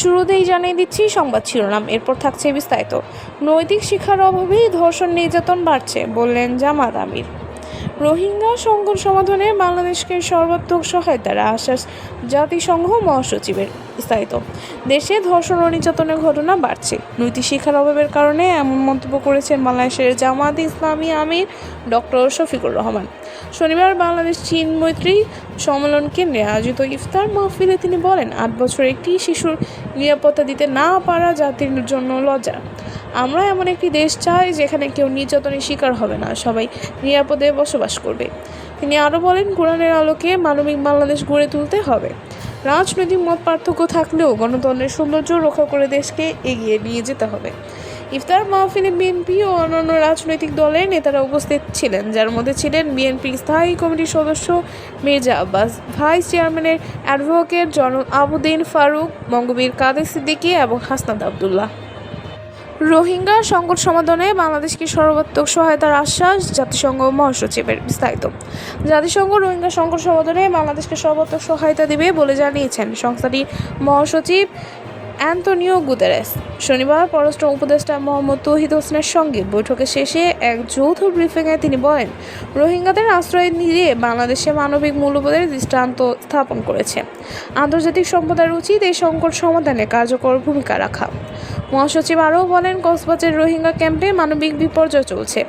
শুরুতেই জানিয়ে দিচ্ছি সংবাদ শিরোনাম, এরপর থাকছে বিস্তারিত। নৈতিক শিক্ষার অভাবেই ধর্ষণ নির্যাতন বাড়ছে বললেন জামাত আমির। রোহিঙ্গা সংকট সমাধানে বাংলাদেশকে সর্বাত্মক সহায়তার আশ্বাস জাতিসংঘ মহাসচিবের। বিস্তারিত। দেশে ধর্ষণ ও নির্যাতনের ঘটনা বাড়ছে, নৈতিক শিক্ষার অভাবের কারণে এমন মন্তব্য করেছেন বাংলাদেশের জামাত ইসলামী আমির ডক্টর শফিকুর রহমান। শনিবার বাংলাদেশ চীন মৈত্রী সম্মেলন কেন্দ্রে আয়োজিত ইফতার মাহফিলে তিনি বলেন, ৮ বছর একটি শিশুর নিরাপত্তা দিতে না পারা জাতির জন্য লজ্জা। আমরা এমন একটি দেশ চাই যেখানে কেউ নির্যাতনের শিকার হবে না, সবাই নিরাপদে বসবাস করবে। তিনি আরও বলেন, কোরআনের আলোকে মানবিক বাংলাদেশ গড়ে তুলতে হবে। রাজনৈতিক মত পার্থক্য থাকলেও গণতন্ত্রের সৌন্দর্য রক্ষা করে দেশকে এগিয়ে নিয়ে যেতে হবে। ইফতার মাহফিলে বিএনপি ও অন্যান্য রাজনৈতিক দলের নেতারা উপস্থিত ছিলেন, যার মধ্যে ছিলেন বিএনপির স্থায়ী কমিটির সদস্য মির্জা আব্বাস, ভাইস চেয়ারম্যানের অ্যাডভোকেট জয়নুল আবেদিন ফারুক, বঙ্গবীর কাদের সিদ্দিকী এবং হাসনাত আবদুল্লাহ। রোহিঙ্গা সংকট সমাধানে বাংলাদেশকে সর্বাত্মক সহায়তার আশ্বাস জাতিসংঘ মহাসচিবের। বিস্তারিত। জাতিসংঘ রোহিঙ্গা সংকট সমাধানে বাংলাদেশকে সর্বাত্মক সহায়তা দেবে বলে জানিয়েছেন সংস্থাটির মহাসচিব অ্যান্তোনিও গুতেরেস। শনিবার পররাষ্ট্র উপদেষ্টা মোহাম্মদ তৌহিদ হোসেনের সঙ্গে বৈঠকের শেষে এক যৌথ ব্রিফিংয়ে তিনি বলেন, রোহিঙ্গাদের আশ্রয় দিয়ে বাংলাদেশে মানবিক মূল্যবোধের দৃষ্টান্ত স্থাপন করেছে। আন্তর্জাতিক সম্প্রদায়ের উচিত এই সংকট সমাধানে কার্যকর ভূমিকা রাখা। মহাসচিব আরও বলেন, কক্সবাজারের রোহিঙ্গা ক্যাম্পে মানবিক বিপর্যয় চলছে,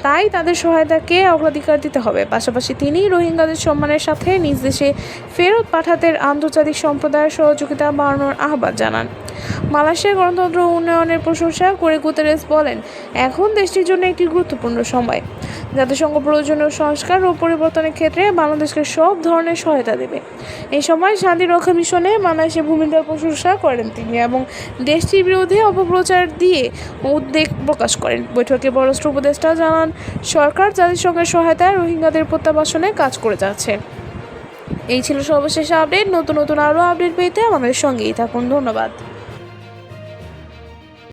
তাই তাদের সহায়তাকে অগ্রাধিকার দিতে হবে। পাশাপাশি তিনি রোহিঙ্গাদের সম্মানের সাথে নিজ দেশে ফেরত পাঠাতে আন্তর্জাতিক সম্প্রদায়ের সহযোগিতা বাড়ানোর আহ্বান জানান। মালয়েশিয়ার গণতন্ত্র উন্নয়নের প্রশংসা করে গুতেরেস বলেন, এখন দেশটির জন্য একটি গুরুত্বপূর্ণ সময়। জাতিসংঘ প্রয়োজনীয় সংস্কার ও পরিবর্তনের ক্ষেত্রে বাংলাদেশকে সব ধরনের সহায়তা দেবে। এই সময় শান্তি রক্ষা মিশনে বাংলাদেশের ভূমিকার প্রশংসা করেন তিনি এবং দেশটির বিরুদ্ধে অপপ্রচার দিয়ে উদ্বেগ প্রকাশ করেন। বৈঠকে পররাষ্ট্র উপদেষ্টা জানান, সরকার জাতিসংঘের সহায়তায় রোহিঙ্গাদের প্রত্যাবাসনে কাজ করে যাচ্ছে। এই ছিল সর্বশেষ আপডেট। নতুন আরও আপডেট পেতে আমাদের সঙ্গেই থাকুন। ধন্যবাদ।